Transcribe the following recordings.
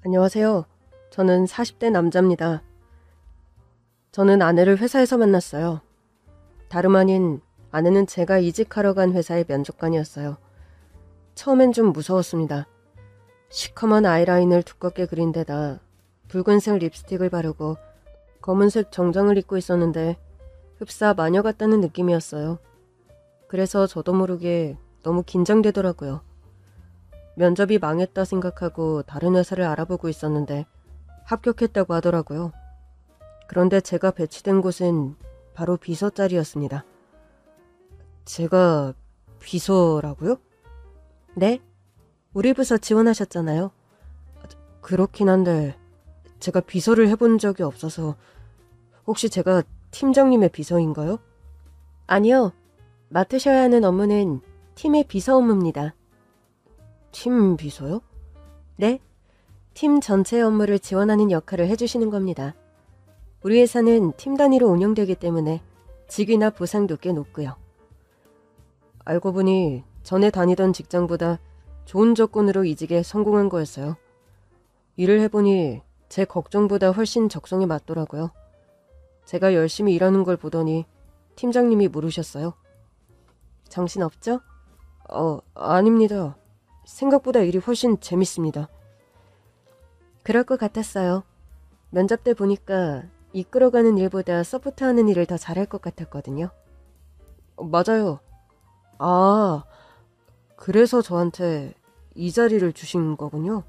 안녕하세요. 저는 40대 남자입니다. 저는 아내를 회사에서 만났어요. 다름 아닌 아내는 제가 이직하러 간 회사의 면접관이었어요. 처음엔 좀 무서웠습니다. 시커먼 아이라인을 두껍게 그린 데다 붉은색 립스틱을 바르고 검은색 정장을 입고 있었는데 흡사 마녀 같다는 느낌이었어요. 그래서 저도 모르게 너무 긴장되더라고요. 면접이 망했다 생각하고 다른 회사를 알아보고 있었는데 합격했다고 하더라고요. 그런데 제가 배치된 곳은 바로 비서 자리였습니다. 제가 비서라고요? 네? 우리 부서 지원하셨잖아요. 그렇긴 한데 제가 비서를 해본 적이 없어서 혹시 제가 팀장님의 비서인가요? 아니요. 맡으셔야 하는 업무는 팀의 비서 업무입니다. 팀 비서요? 네. 팀 전체 업무를 지원하는 역할을 해주시는 겁니다. 우리 회사는 팀 단위로 운영되기 때문에 직위나 보상도 꽤 높고요. 알고 보니 전에 다니던 직장보다 좋은 조건으로 이직에 성공한 거였어요. 일을 해보니 제 걱정보다 훨씬 적성에 맞더라고요. 제가 열심히 일하는 걸 보더니 팀장님이 물으셨어요. 정신없죠? 아닙니다. 생각보다 일이 훨씬 재밌습니다. 그럴 것 같았어요. 면접 때 보니까 이끌어가는 일보다 서포트하는 일을 더 잘할 것 같았거든요. 맞아요. 아, 그래서 저한테 이 자리를 주신 거군요.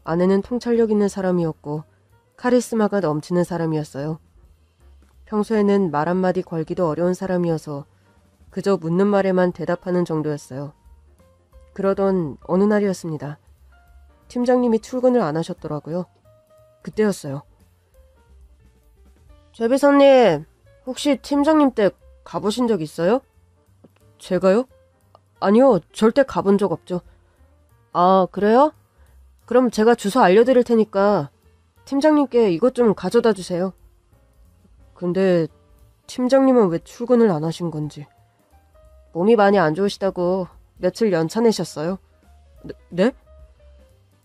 아내는 통찰력 있는 사람이었고 카리스마가 넘치는 사람이었어요. 평소에는 말 한마디 걸기도 어려운 사람이어서 그저 묻는 말에만 대답하는 정도였어요. 그러던 어느 날이었습니다. 팀장님이 출근을 안 하셨더라고요. 그때였어요. 제 비서님, 혹시 팀장님 댁 가보신 적 있어요? 제가요? 아니요, 절대 가본 적 없죠. 아, 그래요? 그럼 제가 주소 알려드릴 테니까 팀장님께 이것 좀 가져다 주세요. 근데 팀장님은 왜 출근을 안 하신 건지. 몸이 많이 안 좋으시다고 며칠 연차 내셨어요. 네?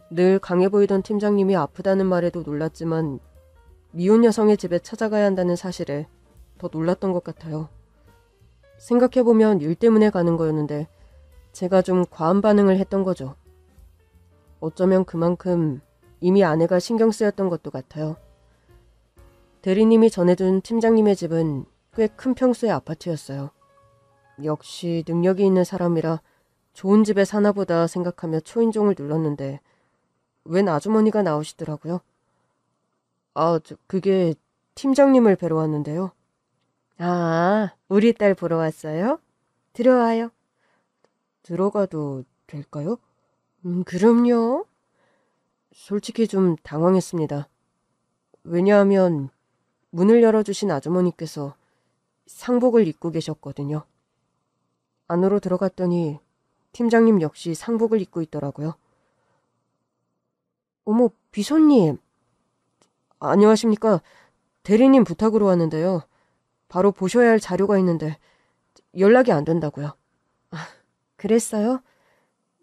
늘 강해 보이던 팀장님이 아프다는 말에도 놀랐지만 미혼 여성의 집에 찾아가야 한다는 사실에 더 놀랐던 것 같아요. 생각해보면 일 때문에 가는 거였는데 제가 좀 과한 반응을 했던 거죠. 어쩌면 그만큼 이미 아내가 신경 쓰였던 것도 같아요. 대리님이 전해준 팀장님의 집은 꽤 큰 평수의 아파트였어요. 역시 능력이 있는 사람이라 좋은 집에 사나 보다 생각하며 초인종을 눌렀는데 웬 아주머니가 나오시더라고요. 그게 팀장님을 뵈러 왔는데요. 아, 우리 딸 보러 왔어요? 들어와요. 들어가도 될까요? 그럼요. 솔직히 좀 당황했습니다. 왜냐하면 문을 열어주신 아주머니께서 상복을 입고 계셨거든요. 안으로 들어갔더니 팀장님 역시 상복을 입고 있더라고요. 어머, 비서님. 안녕하십니까. 대리님 부탁으로 왔는데요. 바로 보셔야 할 자료가 있는데 연락이 안 된다고요. 그랬어요?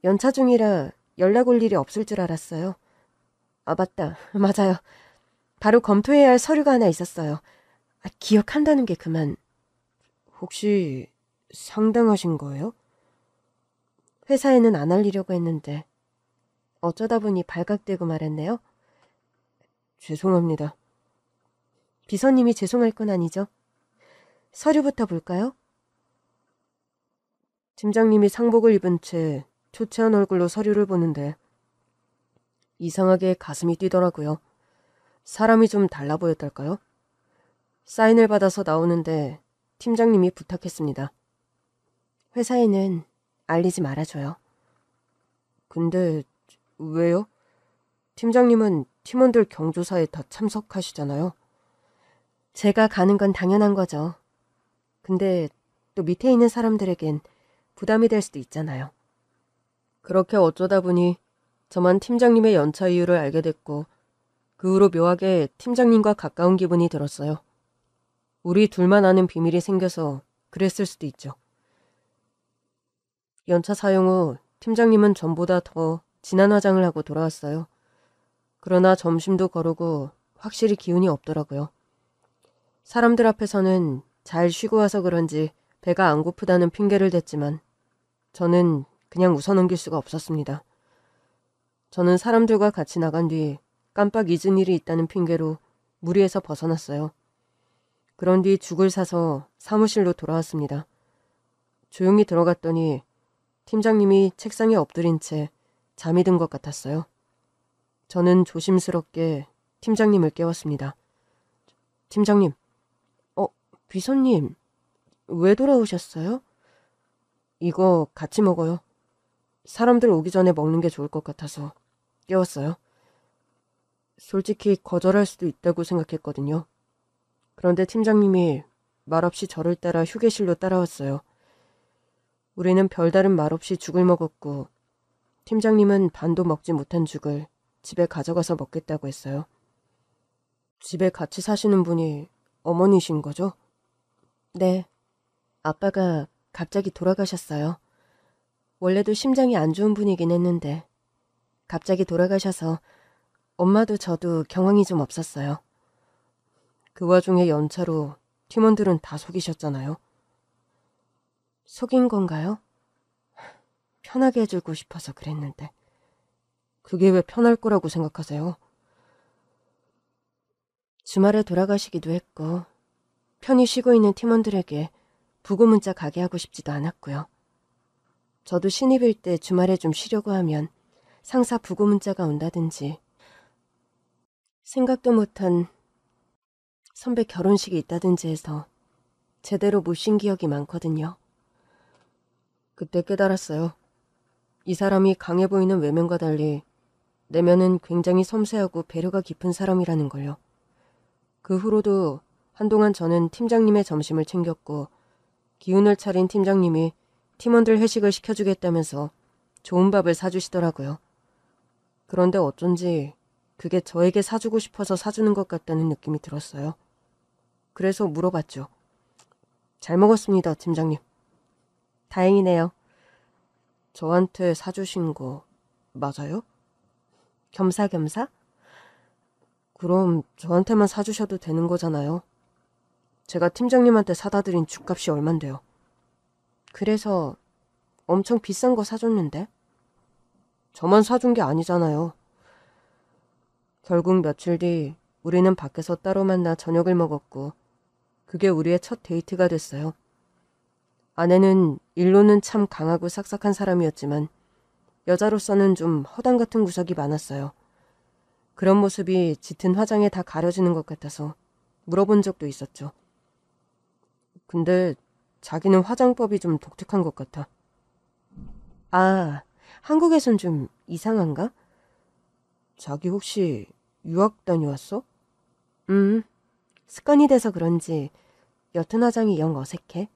연차 중이라 연락 올 일이 없을 줄 알았어요. 맞다. 맞아요. 바로 검토해야 할 서류가 하나 있었어요. 기억한다는 게 그만. 혹시 상담하신 거예요? 회사에는 안 알리려고 했는데 어쩌다 보니 발각되고 말았네요. 죄송합니다. 비서님이 죄송할 건 아니죠. 서류부터 볼까요? 팀장님이 상복을 입은 채 초췌한 얼굴로 서류를 보는데 이상하게 가슴이 뛰더라고요. 사람이 좀 달라 보였달까요? 사인을 받아서 나오는데 팀장님이 부탁했습니다. 회사에는 알리지 말아줘요. 근데 왜요? 팀장님은 팀원들 경조사에 다 참석하시잖아요. 제가 가는 건 당연한 거죠. 근데 또 밑에 있는 사람들에겐 부담이 될 수도 있잖아요. 그렇게 어쩌다 보니 저만 팀장님의 연차 이유를 알게 됐고 그 후로 묘하게 팀장님과 가까운 기분이 들었어요. 우리 둘만 아는 비밀이 생겨서 그랬을 수도 있죠. 연차 사용 후 팀장님은 전보다 더 진한 화장을 하고 돌아왔어요. 그러나 점심도 거르고 확실히 기운이 없더라고요. 사람들 앞에서는 잘 쉬고 와서 그런지 배가 안 고프다는 핑계를 댔지만 저는 그냥 웃어넘길 수가 없었습니다. 저는 사람들과 같이 나간 뒤 깜빡 잊은 일이 있다는 핑계로 무리에서 벗어났어요. 그런 뒤 죽을 사서 사무실로 돌아왔습니다. 조용히 들어갔더니 팀장님이 책상에 엎드린 채 잠이 든 것 같았어요. 저는 조심스럽게 팀장님을 깨웠습니다. 팀장님, 비서님, 왜 돌아오셨어요? 이거 같이 먹어요. 사람들 오기 전에 먹는 게 좋을 것 같아서 깨웠어요. 솔직히 거절할 수도 있다고 생각했거든요. 그런데 팀장님이 말없이 저를 따라 휴게실로 따라왔어요. 우리는 별다른 말 없이 죽을 먹었고 팀장님은 반도 먹지 못한 죽을 집에 가져가서 먹겠다고 했어요. 집에 같이 사시는 분이 어머니신 거죠? 네. 아빠가 갑자기 돌아가셨어요. 원래도 심장이 안 좋은 분이긴 했는데 갑자기 돌아가셔서 엄마도 저도 경황이 좀 없었어요. 그 와중에 연차로 팀원들은 다 속이셨잖아요. 속인 건가요? 편하게 해주고 싶어서 그랬는데 그게 왜 편할 거라고 생각하세요? 주말에 돌아가시기도 했고 편히 쉬고 있는 팀원들에게 부고 문자 가게 하고 싶지도 않았고요. 저도 신입일 때 주말에 좀 쉬려고 하면 상사 부고 문자가 온다든지 생각도 못한 선배 결혼식이 있다든지 해서 제대로 못 쉰 기억이 많거든요. 그때 깨달았어요. 이 사람이 강해 보이는 외면과 달리 내면은 굉장히 섬세하고 배려가 깊은 사람이라는 걸요. 그 후로도 한동안 저는 팀장님의 점심을 챙겼고 기운을 차린 팀장님이 팀원들 회식을 시켜주겠다면서 좋은 밥을 사주시더라고요. 그런데 어쩐지 그게 저에게 사주고 싶어서 사주는 것 같다는 느낌이 들었어요. 그래서 물어봤죠. 잘 먹었습니다, 팀장님. 다행이네요. 저한테 사주신 거 맞아요? 겸사겸사? 그럼 저한테만 사주셔도 되는 거잖아요. 제가 팀장님한테 사다 드린 죽값이 얼만데요. 그래서 엄청 비싼 거 사줬는데? 저만 사준 게 아니잖아요. 결국 며칠 뒤 우리는 밖에서 따로 만나 저녁을 먹었고 그게 우리의 첫 데이트가 됐어요. 아내는 일로는 참 강하고 삭삭한 사람이었지만 여자로서는 좀 허당 같은 구석이 많았어요. 그런 모습이 짙은 화장에 다 가려지는 것 같아서 물어본 적도 있었죠. 근데 자기는 화장법이 좀 독특한 것 같아. 아, 한국에선 좀 이상한가? 자기 혹시 유학 다녀왔어? 습관이 돼서 그런지 옅은 화장이 영 어색해.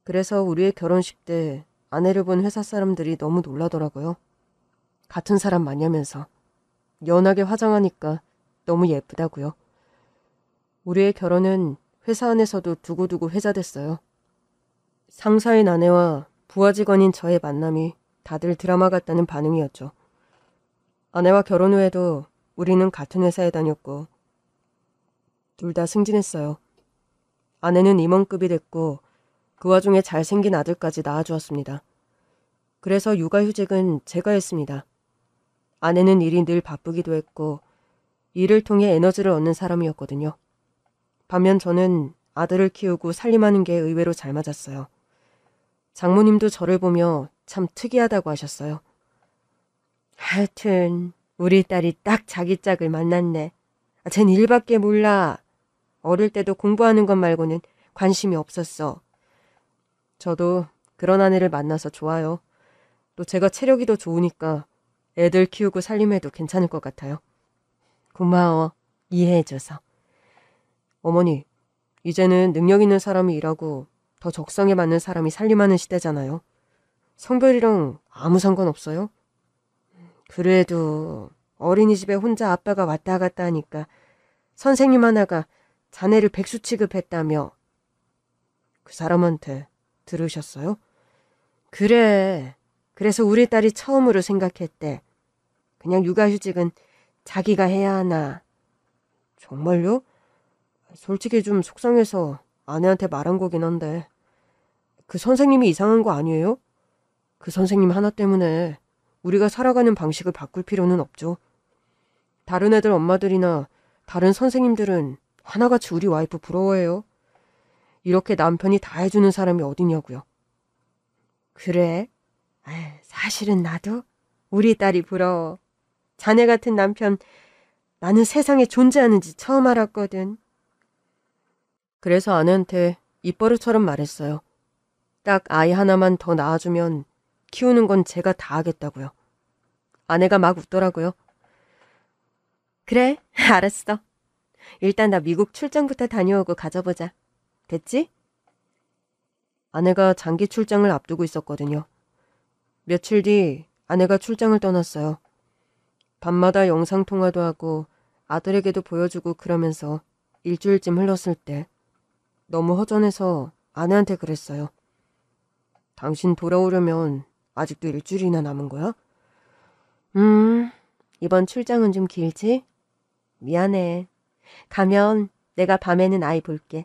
그래서 우리의 결혼식 때 아내를 본 회사 사람들이 너무 놀라더라고요. 같은 사람 마냐면서. 연하게 화장하니까 너무 예쁘다고요. 우리의 결혼은 회사 안에서도 두고두고 회자됐어요. 상사인 아내와 부하 직원인 저의 만남이 다들 드라마 같다는 반응이었죠. 아내와 결혼 후에도 우리는 같은 회사에 다녔고 둘 다 승진했어요. 아내는 임원급이 됐고 그 와중에 잘생긴 아들까지 낳아주었습니다. 그래서 육아휴직은 제가 했습니다. 아내는 일이 늘 바쁘기도 했고 일을 통해 에너지를 얻는 사람이었거든요. 반면 저는 아들을 키우고 살림하는 게 의외로 잘 맞았어요. 장모님도 저를 보며 참 특이하다고 하셨어요. 하여튼 우리 딸이 딱 자기 짝을 만났네. 쟨 일밖에 몰라. 어릴 때도 공부하는 것 말고는 관심이 없었어. 저도 그런 아내를 만나서 좋아요. 또 제가 체력이 더 좋으니까 애들 키우고 살림해도 괜찮을 것 같아요. 고마워. 이해해줘서. 어머니, 이제는 능력 있는 사람이 일하고 더 적성에 맞는 사람이 살림하는 시대잖아요. 성별이랑 아무 상관없어요? 그래도 어린이집에 혼자 아빠가 왔다 갔다 하니까 선생님 하나가 자네를 백수 취급했다며. 그 사람한테 들으셨어요? 그래. 그래서 우리 딸이 처음으로 생각했대. 그냥 육아휴직은 자기가 해야 하나. 정말요? 솔직히 좀 속상해서 아내한테 말한 거긴 한데. 그 선생님이 이상한 거 아니에요? 그 선생님 하나 때문에 우리가 살아가는 방식을 바꿀 필요는 없죠. 다른 애들 엄마들이나 다른 선생님들은 하나같이 우리 와이프 부러워해요. 이렇게 남편이 다 해주는 사람이 어디냐고요. 그래? 사실은 나도 우리 딸이 부러워. 자네 같은 남편 나는 세상에 존재하는지 처음 알았거든. 그래서 아내한테 입버릇처럼 말했어요. 딱 아이 하나만 더 낳아주면 키우는 건 제가 다 하겠다고요. 아내가 막 웃더라고요. 그래, 알았어. 일단 나 미국 출장부터 다녀오고 가져보자. 됐지? 아내가 장기 출장을 앞두고 있었거든요. 며칠 뒤 아내가 출장을 떠났어요. 밤마다 영상통화도 하고 아들에게도 보여주고 그러면서 일주일쯤 흘렀을 때 너무 허전해서 아내한테 그랬어요. 당신 돌아오려면 아직도 일주일이나 남은 거야? 이번 출장은 좀 길지? 미안해. 가면 내가 밤에는 아이 볼게.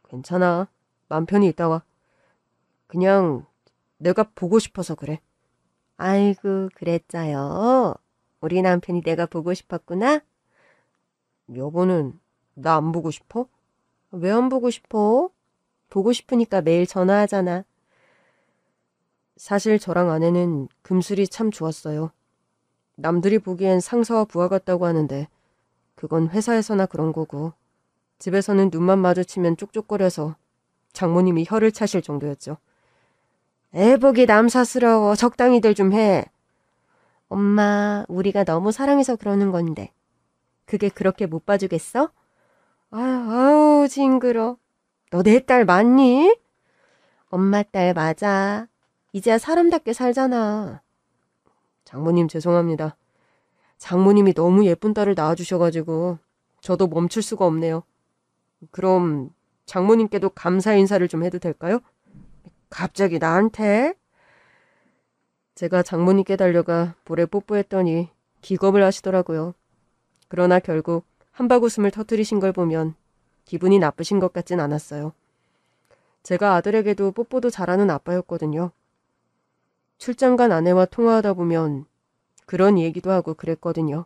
괜찮아. 맘 편히 있다 와. 그냥 내가 보고 싶어서 그래. 아이고, 그랬자요. 우리 남편이 내가 보고 싶었구나? 여보는 나 안 보고 싶어? 왜 안 보고 싶어? 보고 싶으니까 매일 전화하잖아. 사실 저랑 아내는 금슬이 참 좋았어요. 남들이 보기엔 상사와 부하 같다고 하는데 그건 회사에서나 그런 거고 집에서는 눈만 마주치면 쪽쪽거려서 장모님이 혀를 차실 정도였죠. 애복이 남사스러워. 적당히들 좀 해. 엄마, 우리가 너무 사랑해서 그러는 건데 그게 그렇게 못 봐주겠어? 아유, 징그러. 너 내 딸 맞니? 엄마 딸 맞아. 이제야 사람답게 살잖아. 장모님 죄송합니다. 장모님이 너무 예쁜 딸을 낳아주셔가지고 저도 멈출 수가 없네요. 그럼 장모님께도 감사 인사를 좀 해도 될까요? 갑자기 나한테? 제가 장모님께 달려가 볼에 뽀뽀했더니 기겁을 하시더라고요. 그러나 결국 한바구음을 터뜨리신 걸 보면 기분이 나쁘신 것 같진 않았어요. 제가 아들에게도 뽀뽀도 잘하는 아빠였거든요. 출장 간 아내와 통화하다 보면 그런 얘기도 하고 그랬거든요.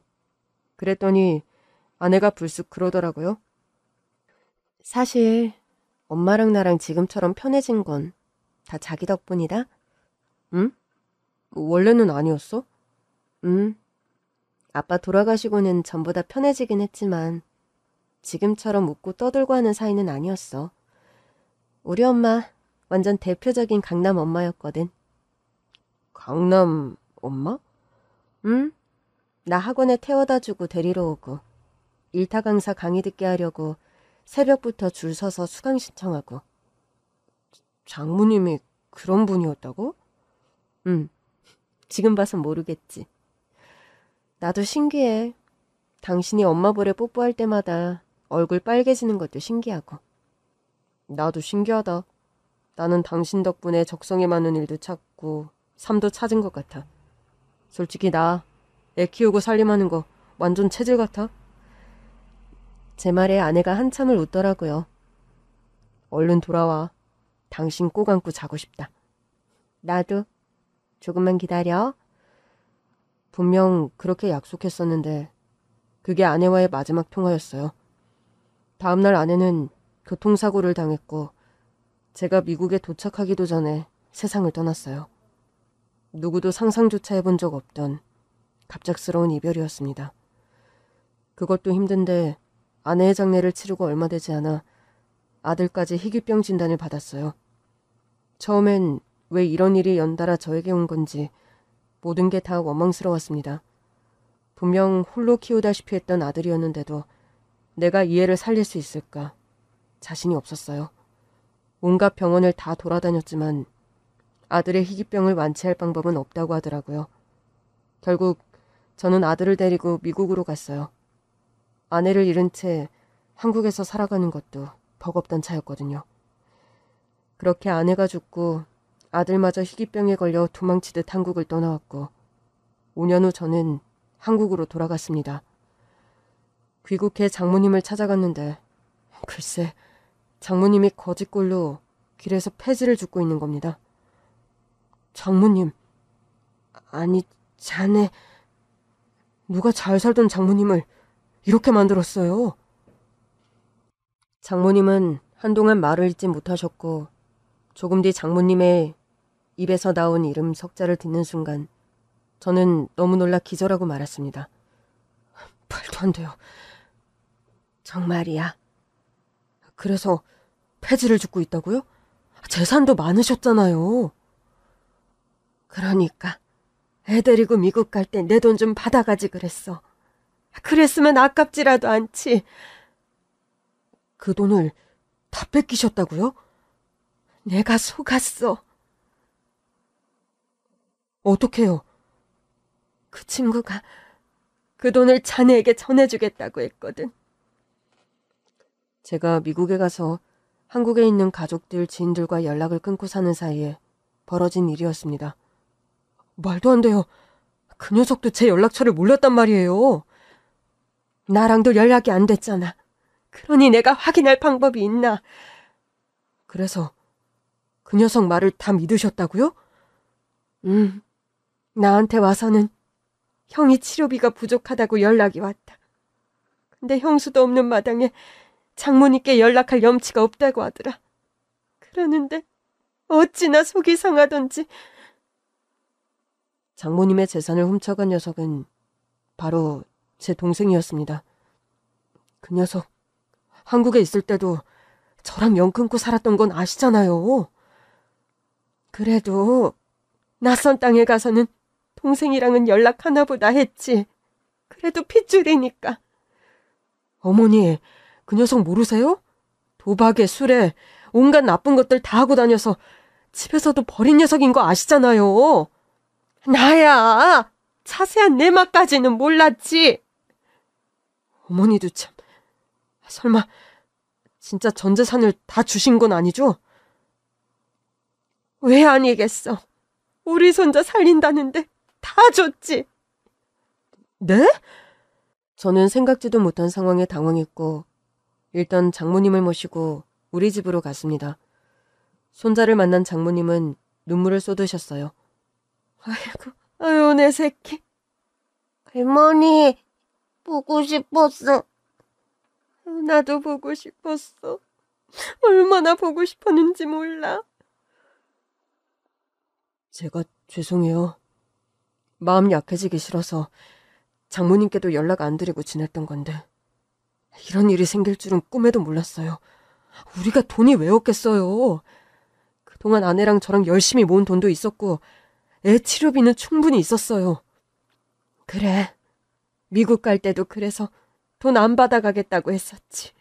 그랬더니 아내가 불쑥 그러더라고요. 사실 엄마랑 나랑 지금처럼 편해진 건 다 자기 덕분이다. 응? 원래는 아니었어? 응. 아빠 돌아가시고는 전부 다 편해지긴 했지만 지금처럼 웃고 떠들고 하는 사이는 아니었어. 우리 엄마 완전 대표적인 강남 엄마였거든. 강남 엄마? 응? 나 학원에 태워다 주고 데리러 오고 일타 강사 강의 듣게 하려고 새벽부터 줄 서서 수강 신청하고. 장모님이 그런 분이었다고? 응. 지금 봐선 모르겠지. 나도 신기해. 당신이 엄마 볼에 뽀뽀할 때마다 얼굴 빨개지는 것도 신기하고. 나도 신기하다. 나는 당신 덕분에 적성에 맞는 일도 찾고 삶도 찾은 것 같아. 솔직히 나 애 키우고 살림하는 거 완전 체질 같아. 제 말에 아내가 한참을 웃더라고요. 얼른 돌아와. 당신 꼭 안고 자고 싶다. 나도. 조금만 기다려. 분명 그렇게 약속했었는데 그게 아내와의 마지막 통화였어요. 다음날 아내는 교통사고를 당했고 제가 미국에 도착하기도 전에 세상을 떠났어요. 누구도 상상조차 해본 적 없던 갑작스러운 이별이었습니다. 그것도 힘든데 아내의 장례를 치르고 얼마 되지 않아 아들까지 희귀병 진단을 받았어요. 처음엔 왜 이런 일이 연달아 저에게 온 건지 모든 게 다 원망스러웠습니다. 분명 홀로 키우다시피 했던 아들이었는데도 내가 이 애를 살릴 수 있을까 자신이 없었어요. 온갖 병원을 다 돌아다녔지만 아들의 희귀병을 완치할 방법은 없다고 하더라고요. 결국 저는 아들을 데리고 미국으로 갔어요. 아내를 잃은 채 한국에서 살아가는 것도 버겁던 차였거든요. 그렇게 아내가 죽고 아들마저 희귀병에 걸려 도망치듯 한국을 떠나왔고 5년 후 저는 한국으로 돌아갔습니다. 귀국해 장모님을 찾아갔는데 글쎄 장모님이 거짓골로 길에서 폐지를 줍고 있는 겁니다. 장모님, 아니 자네, 누가 잘 살던 장모님을 이렇게 만들었어요? 장모님은 한동안 말을 잇지 못하셨고 조금 뒤 장모님의 입에서 나온 이름 석자를 듣는 순간 저는 너무 놀라 기절하고 말았습니다. 말도 안 돼요. 정말이야. 그래서 폐지를 줍고 있다고요? 재산도 많으셨잖아요. 그러니까 애 데리고 미국 갈 때 내 돈 좀 받아가지 그랬어. 그랬으면 아깝지라도 않지. 그 돈을 다 뺏기셨다고요? 내가 속았어. 어떡해요? 그 친구가 그 돈을 자네에게 전해주겠다고 했거든. 제가 미국에 가서 한국에 있는 가족들, 지인들과 연락을 끊고 사는 사이에 벌어진 일이었습니다. 말도 안 돼요. 그 녀석도 제 연락처를 몰랐단 말이에요. 나랑도 연락이 안 됐잖아. 그러니 내가 확인할 방법이 있나. 그래서 그 녀석 말을 다 믿으셨다고요? 나한테 와서는 형이 치료비가 부족하다고 연락이 왔다. 근데 형수도 없는 마당에 장모님께 연락할 염치가 없다고 하더라. 그러는데 어찌나 속이 상하던지. 장모님의 재산을 훔쳐간 녀석은 바로 제 동생이었습니다. 그 녀석 한국에 있을 때도 저랑 연 끊고 살았던 건 아시잖아요. 그래도 낯선 땅에 가서는 동생이랑은 연락하나 보다 했지. 그래도 핏줄이니까. 어머니, 그 녀석 모르세요? 도박에 술에 온갖 나쁜 것들 다 하고 다녀서 집에서도 버린 녀석인 거 아시잖아요. 나야 자세한 내막까지는 몰랐지. 어머니도 참. 설마 진짜 전 재산을 다 주신 건 아니죠? 왜 아니겠어. 우리 손자 살린다는데 다 줬지. 네? 저는 생각지도 못한 상황에 당황했고 일단 장모님을 모시고 우리 집으로 갔습니다. 손자를 만난 장모님은 눈물을 쏟으셨어요. 아이고, 아유 내 새끼. 할머니, 보고 싶었어. 나도 보고 싶었어. 얼마나 보고 싶었는지 몰라. 제가 죄송해요. 마음 약해지기 싫어서 장모님께도 연락 안 드리고 지냈던 건데 이런 일이 생길 줄은 꿈에도 몰랐어요. 우리가 돈이 왜 없겠어요. 그동안 아내랑 저랑 열심히 모은 돈도 있었고 애 치료비는 충분히 있었어요. 그래, 미국 갈 때도 그래서 돈 안 받아가겠다고 했었지.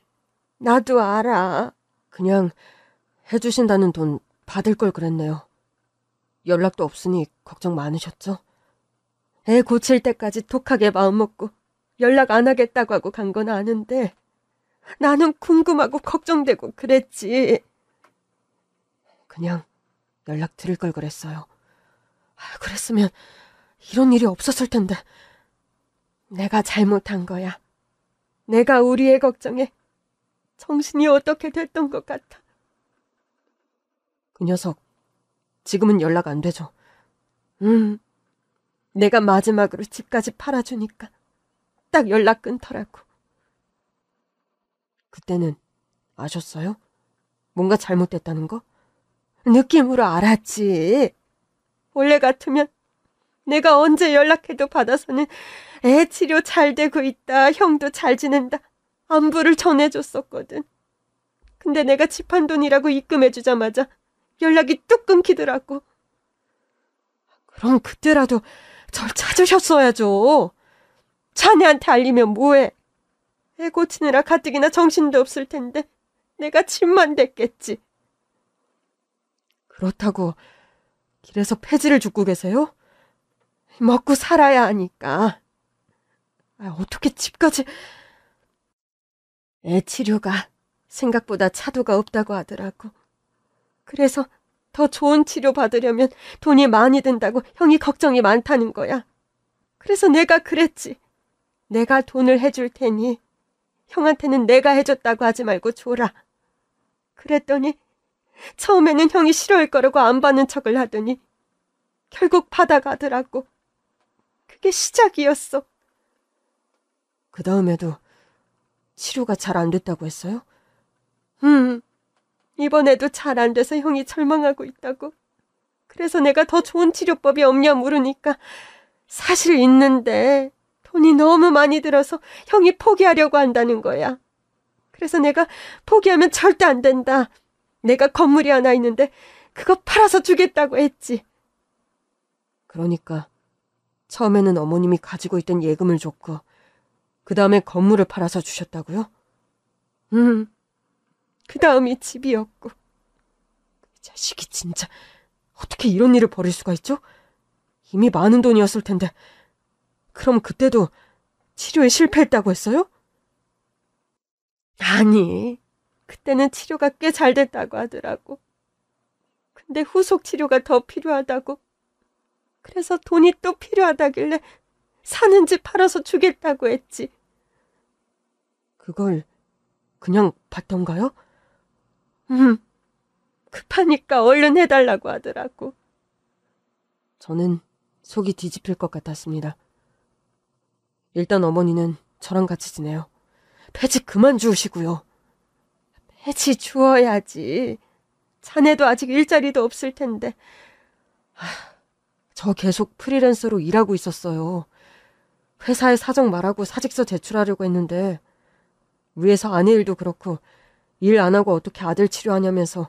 나도 알아. 그냥 해주신다는 돈 받을 걸 그랬네요. 연락도 없으니 걱정 많으셨죠? 애 고칠 때까지 독하게 마음먹고 연락 안 하겠다고 하고 간 건 아는데 나는 궁금하고 걱정되고 그랬지. 그냥 연락 드릴 걸 그랬어요. 그랬으면 이런 일이 없었을 텐데. 내가 잘못한 거야. 내가 우리 애 걱정에 정신이 어떻게 됐던 것 같아. 그 녀석 지금은 연락 안 되죠? 내가 마지막으로 집까지 팔아주니까 딱 연락 끊더라고. 그때는 아셨어요? 뭔가 잘못됐다는 거? 느낌으로 알았지. 원래 같으면 내가 언제 연락해도 받아서는 애 치료 잘 되고 있다, 형도 잘 지낸다, 안부를 전해줬었거든. 근데 내가 집 한 돈이라고 입금해주자마자 연락이 뚝 끊기더라고. 그럼 그때라도 절 찾으셨어야죠. 자네한테 알리면 뭐해. 애 고치느라 가뜩이나 정신도 없을 텐데 내가 침만 댔겠지. 그렇다고 길에서 폐지를 줍고 계세요? 먹고 살아야 하니까. 어떻게 집까지. 애 치료가 생각보다 차도가 없다고 하더라고. 그래서 더 좋은 치료 받으려면 돈이 많이 든다고 형이 걱정이 많다는 거야. 그래서 내가 그랬지. 내가 돈을 해줄 테니 형한테는 내가 해줬다고 하지 말고 줘라. 그랬더니 처음에는 형이 싫어할 거라고 안 받는 척을 하더니 결국 받아가더라고. 그게 시작이었어. 그 다음에도 치료가 잘 안 됐다고 했어요? 이번에도 잘 안 돼서 형이 절망하고 있다고. 그래서 내가 더 좋은 치료법이 없냐 물으니까 사실 있는데 돈이 너무 많이 들어서 형이 포기하려고 한다는 거야. 그래서 내가 포기하면 절대 안 된다. 내가 건물이 하나 있는데 그거 팔아서 주겠다고 했지. 그러니까 처음에는 어머님이 가지고 있던 예금을 줬고 그 다음에 건물을 팔아서 주셨다고요? 그 다음이 집이었고. 이 자식이 진짜 어떻게 이런 일을 벌일 수가 있죠? 이미 많은 돈이었을 텐데. 그럼 그때도 치료에 실패했다고 했어요? 아니, 그때는 치료가 꽤 잘 됐다고 하더라고. 근데 후속 치료가 더 필요하다고. 그래서 돈이 또 필요하다길래 사는 집 팔아서 주겠다고 했지. 그걸 그냥 받던가요? 급하니까 얼른 해달라고 하더라고. 저는 속이 뒤집힐 것 같았습니다. 일단 어머니는 저랑 같이 지내요. 폐지 그만 주우시고요. 폐지 주어야지. 자네도 아직 일자리도 없을 텐데. 저 계속 프리랜서로 일하고 있었어요. 회사에 사정 말하고 사직서 제출하려고 했는데 위에서 아내 일도 그렇고 일 안 하고 어떻게 아들 치료하냐면서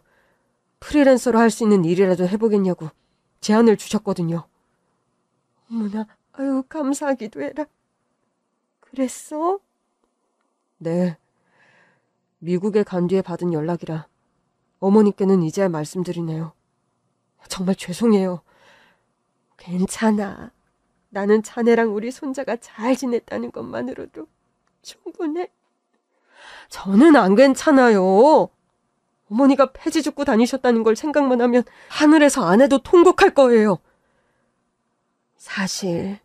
프리랜서로 할 수 있는 일이라도 해보겠냐고 제안을 주셨거든요. 어머나, 아유 감사하기도 해라. 그랬어? 네. 미국에 간 뒤에 받은 연락이라 어머니께는 이제야 말씀드리네요. 정말 죄송해요. 괜찮아. 나는 자네랑 우리 손자가 잘 지냈다는 것만으로도 충분해. 저는 안 괜찮아요. 어머니가 폐지 죽고 다니셨다는 걸 생각만 하면 하늘에서 아내도 통곡할 거예요. 사실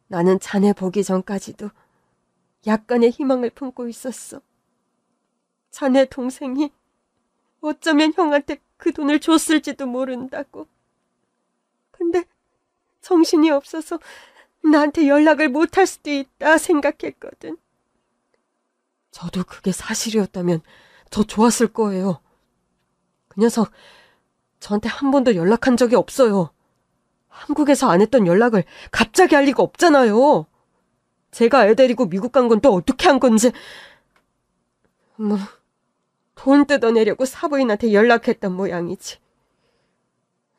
나는 자네 보기 전까지도 약간의 희망을 품고 있었어. 자네 동생이 어쩌면 형한테 그 돈을 줬을지도 모른다고. 근데 정신이 없어서 나한테 연락을 못할 수도 있다 생각했거든. 저도 그게 사실이었다면 더 좋았을 거예요. 그 녀석 저한테 한 번도 연락한 적이 없어요. 한국에서 안 했던 연락을 갑자기 할 리가 없잖아요. 제가 애 데리고 미국 간 건 또 어떻게 한 건지. 돈 뜯어내려고 사부인한테 연락했던 모양이지.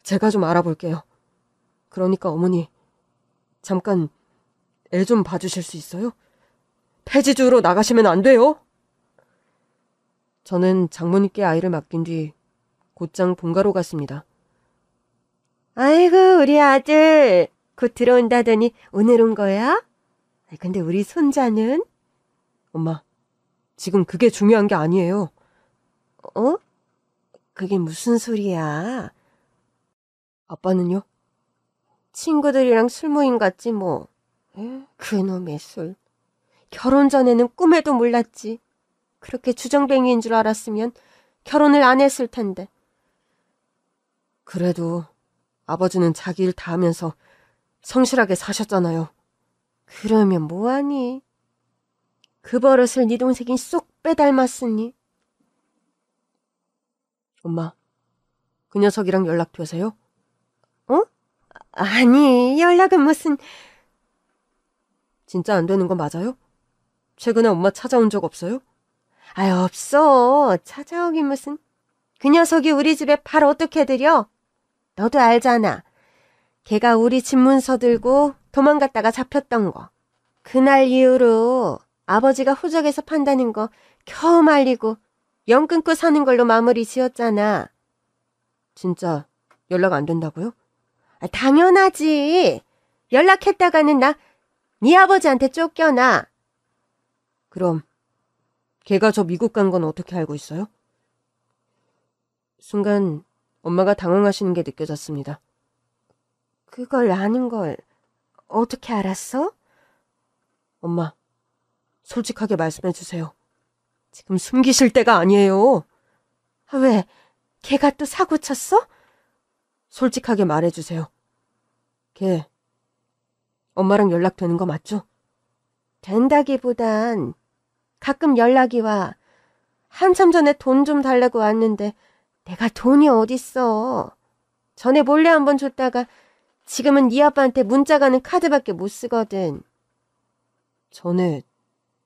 제가 좀 알아볼게요. 그러니까 어머니, 잠깐 애 좀 봐주실 수 있어요? 폐지 주우러 나가시면 안 돼요. 저는 장모님께 아이를 맡긴 뒤 곧장 본가로 갔습니다. 아이고 우리 아들 곧 들어온다더니 오늘 온 거야? 근데 우리 손자는? 엄마, 지금 그게 중요한 게 아니에요. 어? 그게 무슨 소리야? 아빠는요? 친구들이랑 술 모임 갔지 뭐. 그놈의 술. 결혼 전에는 꿈에도 몰랐지. 그렇게 주정뱅이인 줄 알았으면 결혼을 안 했을 텐데. 그래도 아버지는 자기 일 다 하면서 성실하게 사셨잖아요. 그러면 뭐하니? 그 버릇을 네 동생이 쏙 빼닮았으니. 엄마, 그 녀석이랑 연락되세요? 어? 아니, 연락은 무슨... 진짜 안 되는 거 맞아요? 최근에 엄마 찾아온 적 없어요? 아유, 없어. 찾아오긴 무슨. 그 녀석이 우리 집에 팔 어떻게 들여? 너도 알잖아. 걔가 우리 집 문서 들고 도망갔다가 잡혔던 거. 그날 이후로 아버지가 호적에서 판다는 거 겨우 말리고 영 끊고 사는 걸로 마무리 지었잖아. 진짜 연락 안 된다고요? 당연하지. 연락했다가는 네 아버지한테 쫓겨나. 그럼 걔가 저 미국 간 건 어떻게 알고 있어요? 순간 엄마가 당황하시는 게 느껴졌습니다. 그걸 아는 걸 어떻게 알았어? 엄마, 솔직하게 말씀해 주세요. 지금 숨기실 때가 아니에요. 왜? 걔가 또 사고 쳤어? 솔직하게 말해주세요. 걔, 엄마랑 연락되는 거 맞죠? 된다기보단 가끔 연락이 와. 한참 전에 돈 좀 달라고 왔는데 내가 돈이 어딨어. 전에 몰래 한번 줬다가 지금은 네 아빠한테 문자 가는 카드밖에 못 쓰거든. 전에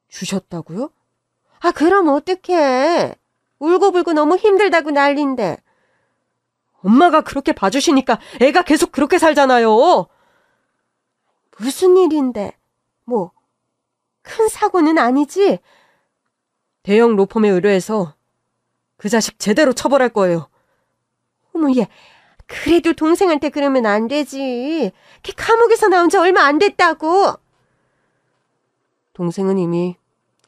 주셨다고요? 아, 그럼 어떡해. 울고불고 너무 힘들다고 난린데. 엄마가 그렇게 봐주시니까 애가 계속 그렇게 살잖아요. 무슨 일인데? 뭐, 큰 사고는 아니지? 대형 로펌에 의뢰해서 그 자식 제대로 처벌할 거예요. 어머, 얘, 그래도 동생한테 그러면 안 되지. 걔 감옥에서 나온 지 얼마 안 됐다고. 동생은 이미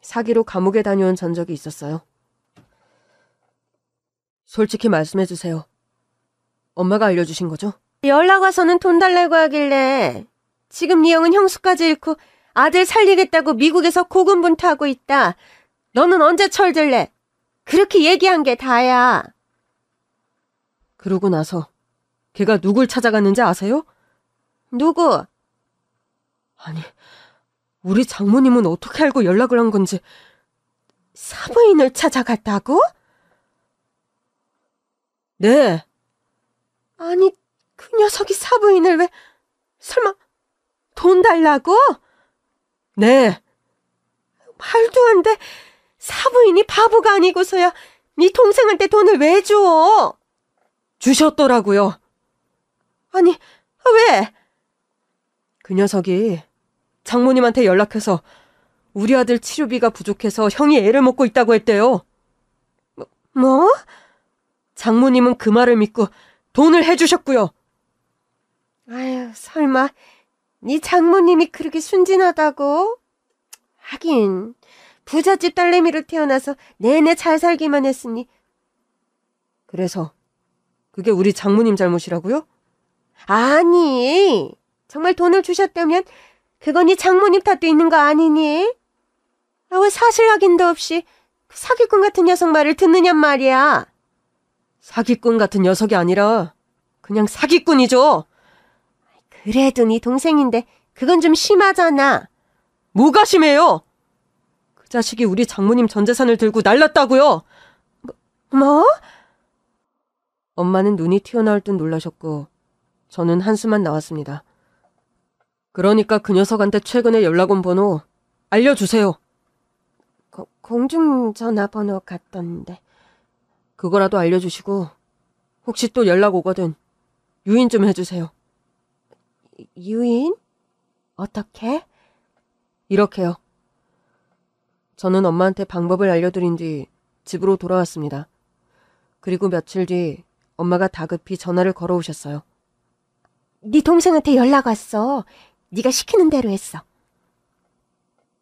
사기로 감옥에 다녀온 전적이 있었어요. 솔직히 말씀해주세요. 엄마가 알려주신 거죠? 연락 와서는 돈 달라고 하길래 지금 네 형은 형수까지 잃고 아들 살리겠다고 미국에서 고군분투하고 있다. 너는 언제 철들래? 그렇게 얘기한 게 다야. 그러고 나서 걔가 누굴 찾아갔는지 아세요? 누구? 아니, 우리 장모님은 어떻게 알고 연락을 한 건지. 사부인을 찾아갔다고? 네. 아니, 그 녀석이 사부인을 왜... 설마 돈 달라고? 네. 말도 안 돼. 사부인이 바보가 아니고서야 네 동생한테 돈을 왜 줘? 주셨더라고요. 아니, 왜? 그 녀석이 장모님한테 연락해서 우리 아들 치료비가 부족해서 형이 애를 먹고 있다고 했대요. 뭐? 장모님은 그 말을 믿고 돈을 해주셨고요. 아유, 설마 네 장모님이 그렇게 순진하다고? 하긴 부잣집 딸내미로 태어나서 내내 잘 살기만 했으니. 그래서 그게 우리 장모님 잘못이라고요? 아니, 정말 돈을 주셨다면 그건 네 장모님 탓도 있는 거 아니니? 아, 왜 사실 확인도 없이 그 사기꾼 같은 녀석 말을 듣느냔 말이야. 사기꾼 같은 녀석이 아니라 그냥 사기꾼이죠. 그래도 네 동생인데 그건 좀 심하잖아. 뭐가 심해요? 그 자식이 우리 장모님 전 재산을 들고 날랐다고요. 뭐? 엄마는 눈이 튀어나올 듯 놀라셨고 저는 한숨만 나왔습니다. 그러니까 그 녀석한테 최근에 연락 온 번호 알려주세요. 공중전화번호 같던데. 그거라도 알려주시고 혹시 또 연락 오거든 유인 좀 해주세요. 유인? 어떻게? 이렇게요. 저는 엄마한테 방법을 알려드린 뒤 집으로 돌아왔습니다. 그리고 며칠 뒤 엄마가 다급히 전화를 걸어오셨어요. 네 동생한테 연락 왔어. 네가 시키는 대로 했어.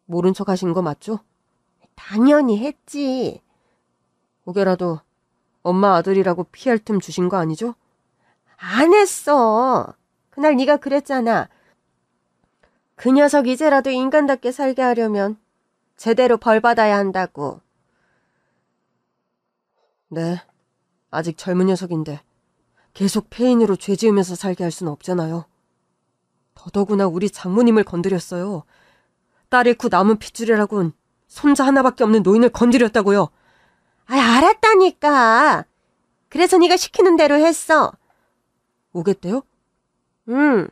모른 척 하신 거 맞죠? 당연히 했지. 혹여라도 엄마 아들이라고 피할 틈 주신 거 아니죠? 안 했어. 그날 네가 그랬잖아. 그 녀석 이제라도 인간답게 살게 하려면 제대로 벌 받아야 한다고. 네, 아직 젊은 녀석인데 계속 폐인으로 죄 지으면서 살게 할 수는 없잖아요. 더더구나 우리 장모님을 건드렸어요. 딸 잃고 남은 핏줄이라곤 손자 하나밖에 없는 노인을 건드렸다고요. 아, 알았다니까. 그래서 네가 시키는 대로 했어. 오겠대요? 응.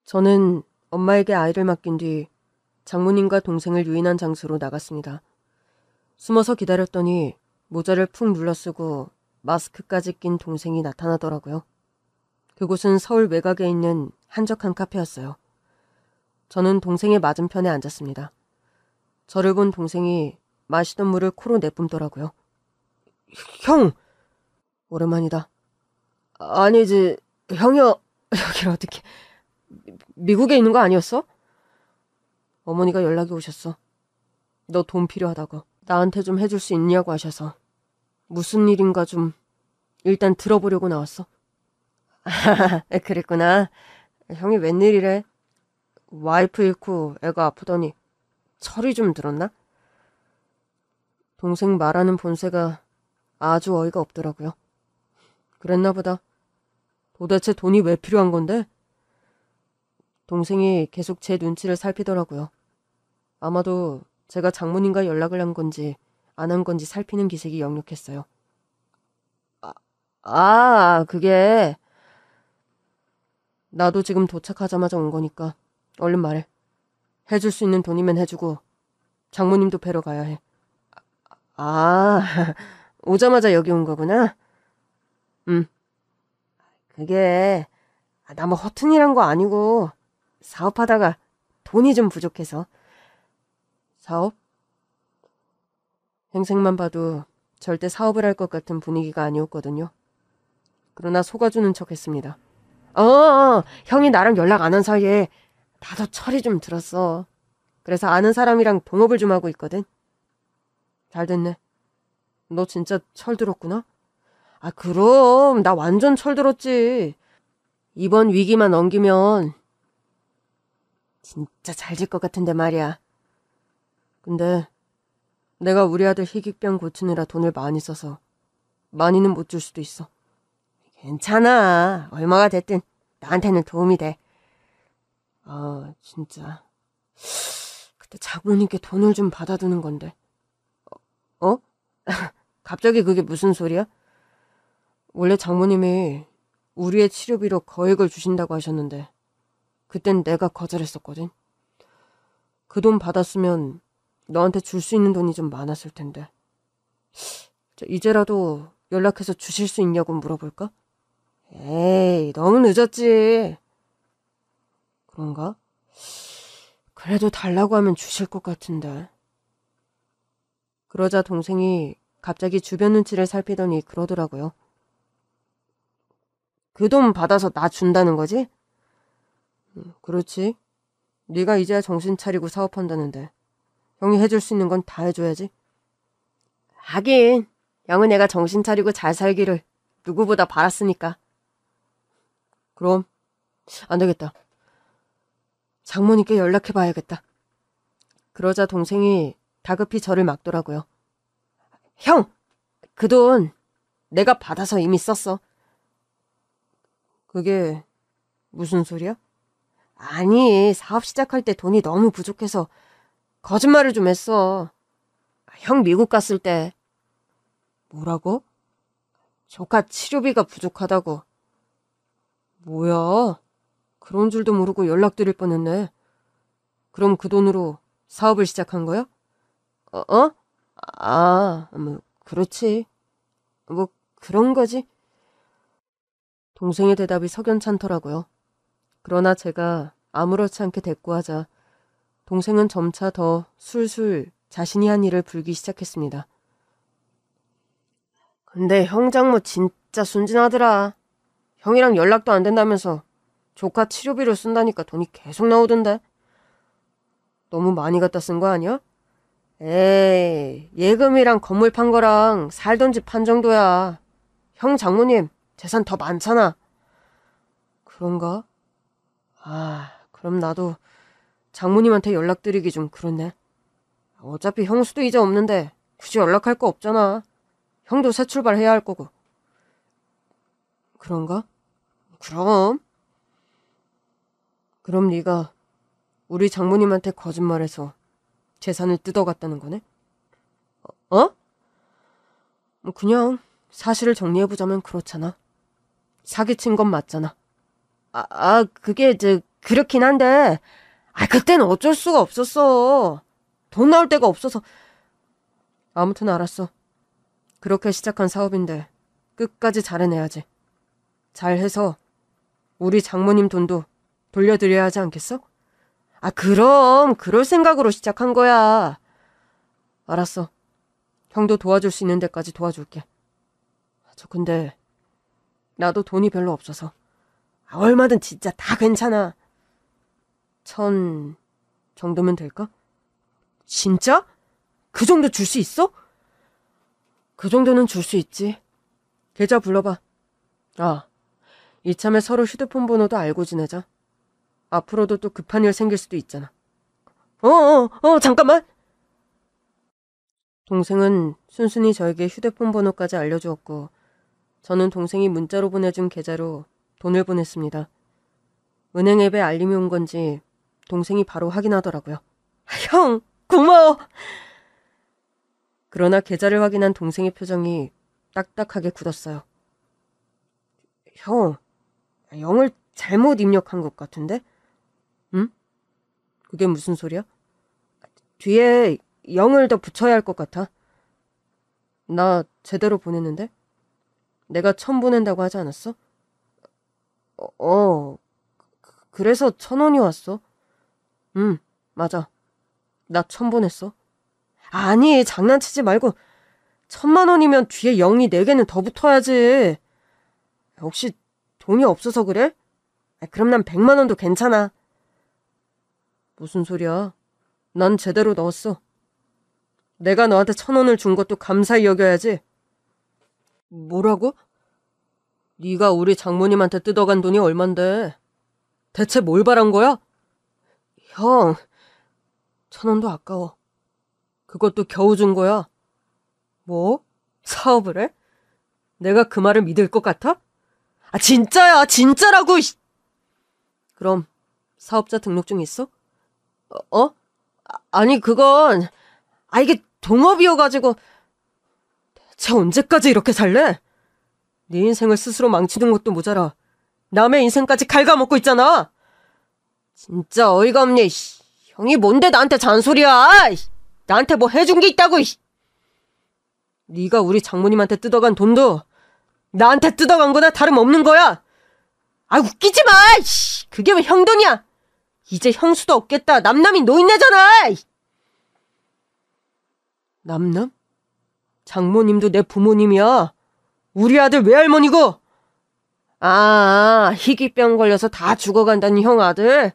저는 엄마에게 아이를 맡긴 뒤 장모님과 동생을 유인한 장소로 나갔습니다. 숨어서 기다렸더니 모자를 푹 눌러쓰고 마스크까지 낀 동생이 나타나더라고요. 그곳은 서울 외곽에 있는 한적한 카페였어요. 저는 동생의 맞은편에 앉았습니다. 저를 본 동생이 마시던 물을 코로 내뿜더라고요. 형! 오랜만이다. 아니지, 형이여. 여길 어떻게... 미국에 있는 거 아니었어? 어머니가 연락이 오셨어. 너 돈 필요하다고. 나한테 좀 해줄 수 있냐고 하셔서. 무슨 일인가 좀 일단 들어보려고 나왔어. 그랬구나. 형이 웬일이래? 와이프 잃고 애가 아프더니 철이 좀 들었나? 동생 말하는 본새가 아주 어이가 없더라고요. 그랬나 보다. 도대체 돈이 왜 필요한 건데? 동생이 계속 제 눈치를 살피더라고요. 아마도 제가 장모님과 연락을 한 건지 안 한 건지 살피는 기색이 역력했어요. 그게... 나도 지금 도착하자마자 온 거니까 얼른 말해. 해줄 수 있는 돈이면 해주고 장모님도 뵈러 가야 해. 오자마자 여기 온 거구나? 그게 나 뭐 허튼 일한 거 아니고 사업하다가 돈이 좀 부족해서. 사업? 행색만 봐도 절대 사업을 할 것 같은 분위기가 아니었거든요. 그러나 속아주는 척 했습니다. 형이 나랑 연락 안 한 사이에 나도 철이 좀 들었어. 그래서 아는 사람이랑 동업을 좀 하고 있거든. 잘 됐네. 너 진짜 철 들었구나? 그럼 나 완전 철 들었지. 이번 위기만 넘기면 진짜 잘 질 것 같은데 말이야. 근데 내가 우리 아들 희귀병 고치느라 돈을 많이 써서 많이는 못 줄 수도 있어. 괜찮아. 얼마가 됐든 나한테는 도움이 돼. 진짜. 그때 장모님께 돈을 좀 받아두는 건데. 갑자기 그게 무슨 소리야? 원래 장모님이 우리의 치료비로 거액을 주신다고 하셨는데 그땐 내가 거절했었거든. 그 돈 받았으면 너한테 줄 수 있는 돈이 좀 많았을 텐데. 이제라도 연락해서 주실 수 있냐고 물어볼까? 에이, 너무 늦었지. 그런가? 그래도 달라고 하면 주실 것 같은데. 그러자 동생이 갑자기 주변 눈치를 살피더니 그러더라고요. 그 돈 받아서 나 준다는 거지? 그렇지. 네가 이제야 정신 차리고 사업한다는데 형이 해줄 수 있는 건 다 해줘야지. 하긴 형은 내가 정신 차리고 잘 살기를 누구보다 바랐으니까. 그럼 안 되겠다. 장모님께 연락해봐야겠다. 그러자 동생이 다급히 저를 막더라고요. 형! 그 돈 내가 받아서 이미 썼어. 그게 무슨 소리야? 아니, 사업 시작할 때 돈이 너무 부족해서 거짓말을 좀 했어. 형 미국 갔을 때. 뭐라고? 조카 치료비가 부족하다고. 뭐야? 그런 줄도 모르고 연락드릴 뻔했네. 그럼 그 돈으로 사업을 시작한 거야? 뭐 그렇지. 뭐 그런 거지. 동생의 대답이 석연찮더라고요. 그러나 제가 아무렇지 않게 대꾸하자 동생은 점차 더 술술 자신이 한 일을 불기 시작했습니다. 근데 형 장모 진짜 순진하더라. 형이랑 연락도 안 된다면서 조카 치료비로 쓴다니까 돈이 계속 나오던데. 너무 많이 갖다 쓴 거 아니야? 에이, 예금이랑 건물 판 거랑 살던 집 판 정도야. 형 장모님 재산 더 많잖아. 그런가? 그럼 나도 장모님한테 연락드리기 좀 그렇네. 어차피 형수도 이제 없는데 굳이 연락할 거 없잖아. 형도 새 출발해야 할 거고. 그런가? 그럼 네가 우리 장모님한테 거짓말해서 재산을 뜯어갔다는 거네? 뭐 그냥 사실을 정리해보자면 그렇잖아. 사기친 건 맞잖아. 그게 그렇긴 한데 그땐 어쩔 수가 없었어. 돈 나올 데가 없어서. 아무튼 알았어. 그렇게 시작한 사업인데 끝까지 잘해내야지. 잘해서 우리 장모님 돈도 돌려드려야 하지 않겠어? 그럼 그럴 생각으로 시작한 거야. 알았어. 형도 도와줄 수 있는 데까지 도와줄게. 근데 나도 돈이 별로 없어서. 얼마든 진짜 다 괜찮아. 1,000 정도면 될까? 진짜? 그 정도 줄 수 있어? 그 정도는 줄 수 있지. 계좌 불러봐. 이참에 서로 휴대폰 번호도 알고 지내자. 앞으로도 또 급한 일 생길 수도 있잖아. 잠깐만. 동생은 순순히 저에게 휴대폰 번호까지 알려주었고 저는 동생이 문자로 보내준 계좌로 돈을 보냈습니다. 은행 앱에 알림이 온 건지 동생이 바로 확인하더라고요. 형, 고마워. 그러나 계좌를 확인한 동생의 표정이 딱딱하게 굳었어요. 형, 0을 잘못 입력한 것 같은데? 응? 그게 무슨 소리야? 뒤에 0을 더 붙여야 할 것 같아. 나 제대로 보냈는데? 내가 1,000 보낸다고 하지 않았어? 그래서 1,000원이 왔어. 응, 맞아. 나 1,000 보냈어. 아니, 장난치지 말고 1,000만 원이면 뒤에 0이 4개는 더 붙어야지. 혹시 돈이 없어서 그래? 그럼 난 100만 원도 괜찮아. 무슨 소리야? 난 제대로 넣었어. 내가 너한테 1,000원을 준 것도 감사히 여겨야지. 뭐라고? 네가 우리 장모님한테 뜯어간 돈이 얼만데? 대체 뭘 바란 거야? 형, 1,000원도 아까워. 그것도 겨우 준 거야. 뭐? 사업을 해? 내가 그 말을 믿을 것 같아? 진짜야, 진짜라고! 그럼 사업자 등록증 있어? 아니, 그건... 이게 동업이어가지고... 대체 언제까지 이렇게 살래? 네 인생을 스스로 망치는 것도 모자라 남의 인생까지 갉아먹고 있잖아. 진짜 어이가 없네. 형이 뭔데 나한테 잔소리야. 나한테 뭐 해준 게 있다고. 네가 우리 장모님한테 뜯어간 돈도 나한테 뜯어간 거나 다름없는 거야. 웃기지 마. 그게 왜 형 돈이야. 이제 형수도 없겠다. 남남이 노인네잖아. 남남? 장모님도 내 부모님이야. 우리 아들 외할머니고. 희귀병 걸려서 다 죽어간다는 형 아들.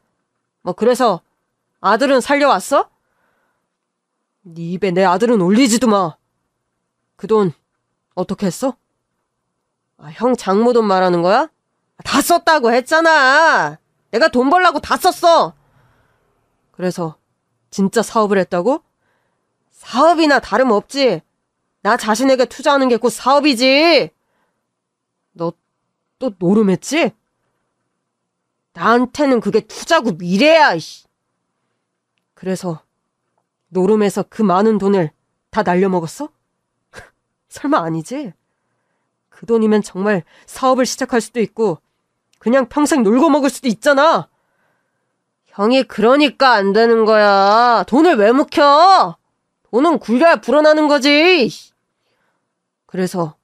그래서 아들은 살려왔어? 네 입에 내 아들은 올리지도 마. 그 돈 어떻게 했어? 형 장모 돈 말하는 거야? 다 썼다고 했잖아. 내가 돈 벌라고 다 썼어. 그래서 진짜 사업을 했다고? 사업이나 다름없지. 나 자신에게 투자하는 게 곧 사업이지. 너 또 노름했지? 나한테는 그게 투자고 미래야. 그래서 노름해서 그 많은 돈을 다 날려먹었어? 설마 아니지? 그 돈이면 정말 사업을 시작할 수도 있고 그냥 평생 놀고 먹을 수도 있잖아. 형이 그러니까 안 되는 거야. 돈을 왜 묵혀? 돈은 굴려야 불어나는 거지. 그래서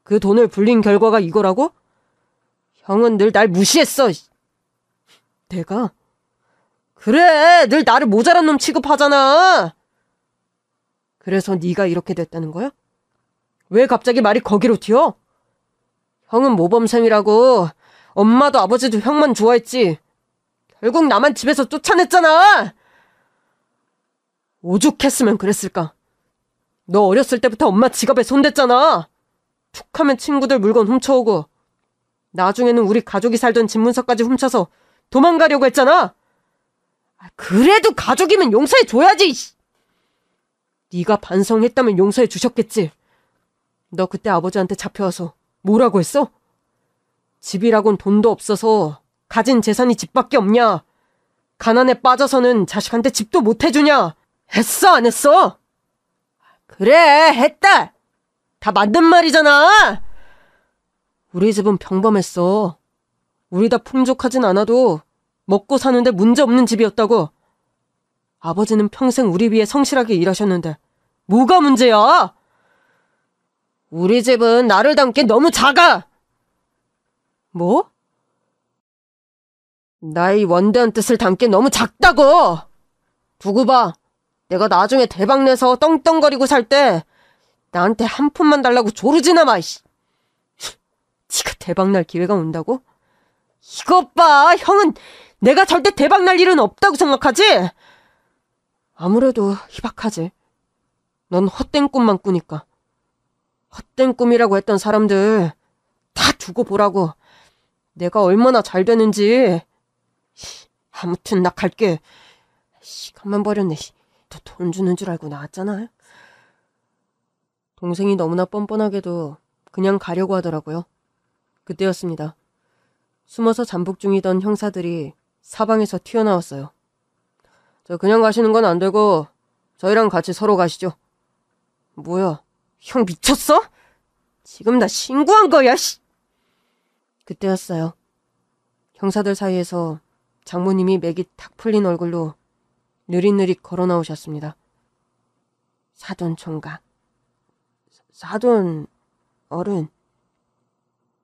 그 돈을 불린 결과가 이거라고? 형은 늘 날 무시했어. 내가? 그래, 늘 나를 모자란 놈 취급하잖아. 그래서 네가 이렇게 됐다는 거야? 왜 갑자기 말이 거기로 튀어? 형은 모범생이라고. 엄마도 아버지도 형만 좋아했지. 결국 나만 집에서 쫓아냈잖아. 오죽했으면 그랬을까. 너 어렸을 때부터 엄마 지갑에 손댔잖아. 툭하면 친구들 물건 훔쳐오고 나중에는 우리 가족이 살던 집문서까지 훔쳐서 도망가려고 했잖아. 그래도 가족이면 용서해줘야지. 네가 반성했다면 용서해 주셨겠지. 너 그때 아버지한테 잡혀와서 뭐라고 했어? 집이라곤 돈도 없어서 가진 재산이 집밖에 없냐? 가난에 빠져서는 자식한테 집도 못 해주냐? 했어, 안 했어? 그래, 했다. 다 맞는 말이잖아. 우리 집은 평범했어. 우리 다 풍족하진 않아도 먹고 사는데 문제없는 집이었다고. 아버지는 평생 우리 위해 성실하게 일하셨는데 뭐가 문제야? 우리 집은 나를 닮게 너무 작아. 뭐? 나의 원대한 뜻을 담게 너무 작다고. 두고 봐. 내가 나중에 대박내서 떵떵거리고 살 때 나한테 한 푼만 달라고 조르지나 마. 지가 대박날 기회가 온다고? 이것 봐. 형은 내가 절대 대박날 일은 없다고 생각하지? 아무래도 희박하지. 넌 헛된 꿈만 꾸니까. 헛된 꿈이라고 했던 사람들 다 두고 보라고. 내가 얼마나 잘 되는지. 아무튼 나 갈게. 시간만 버렸네. 돈 주는 줄 알고 나왔잖아. 동생이 너무나 뻔뻔하게도 그냥 가려고 하더라고요. 그때였습니다. 숨어서 잠복 중이던 형사들이 사방에서 튀어나왔어요. 저 그냥 가시는 건 안 되고 저희랑 같이 서로 가시죠. 뭐야, 형 미쳤어? 지금 나 신고한 거야, 씨. 그때였어요. 형사들 사이에서 장모님이 맥이 탁 풀린 얼굴로 느릿느릿 걸어 나오셨습니다. 사돈 총각. 사돈 어른.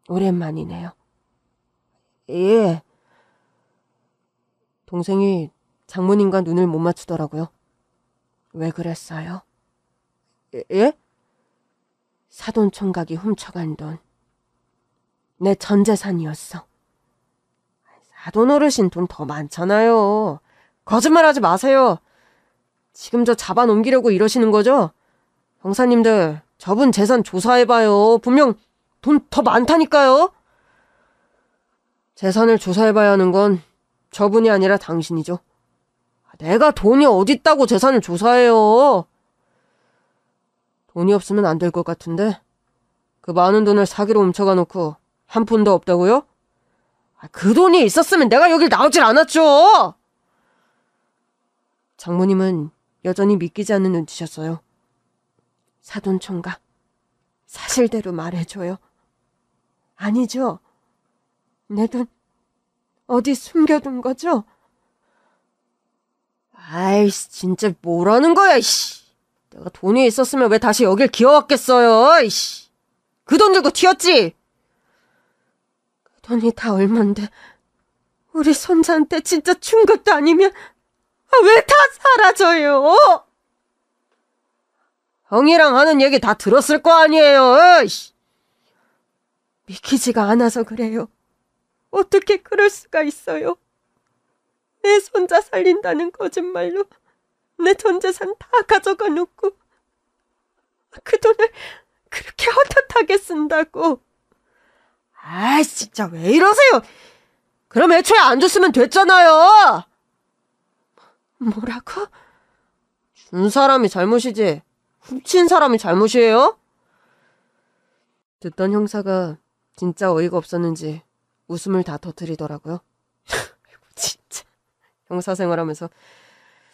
오랜만이네요. 예. 동생이 장모님과 눈을 못 맞추더라고요. 왜 그랬어요? 예? 사돈 총각이 훔쳐간 돈. 내 전 재산이었어. 사돈 어르신 돈 더 많잖아요. 거짓말하지 마세요. 지금 저 잡아 넘기려고 이러시는 거죠? 형사님들, 저분 재산 조사해봐요. 분명 돈 더 많다니까요. 재산을 조사해봐야 하는 건 저분이 아니라 당신이죠. 내가 돈이 어딨다고 재산을 조사해요. 돈이 없으면 안 될 것 같은데 그 많은 돈을 사기로 훔쳐가 놓고 한 푼도 없다고요? 그 돈이 있었으면 내가 여길 나오질 않았죠. 장모님은 여전히 믿기지 않는 눈치셨어요. 사돈 총각, 사실대로 말해줘요. 아니죠? 내 돈 어디 숨겨둔 거죠? 아이씨, 진짜 뭐라는 거야, 이씨. 내가 돈이 있었으면 왜 다시 여길 기어왔겠어요, 이씨. 그 돈 들고 튀었지? 그 돈이 다 얼만데 우리 손자한테 진짜 준 것도 아니면 왜 다 사라져요? 형이랑 하는 얘기 다 들었을 거 아니에요, 이씨. 믿기지가 않아서 그래요. 어떻게 그럴 수가 있어요? 내 손자 살린다는 거짓말로 내 전 재산 다 가져가 놓고 그 돈을 그렇게 헛헛하게 쓴다고. 아, 진짜 왜 이러세요? 그럼 애초에 안 줬으면 됐잖아요. 뭐라고? 준 사람이 잘못이지 훔친 사람이 잘못이에요? 듣던 형사가 진짜 어이가 없었는지 웃음을 다 터뜨리더라고요. 진짜 형사 생활하면서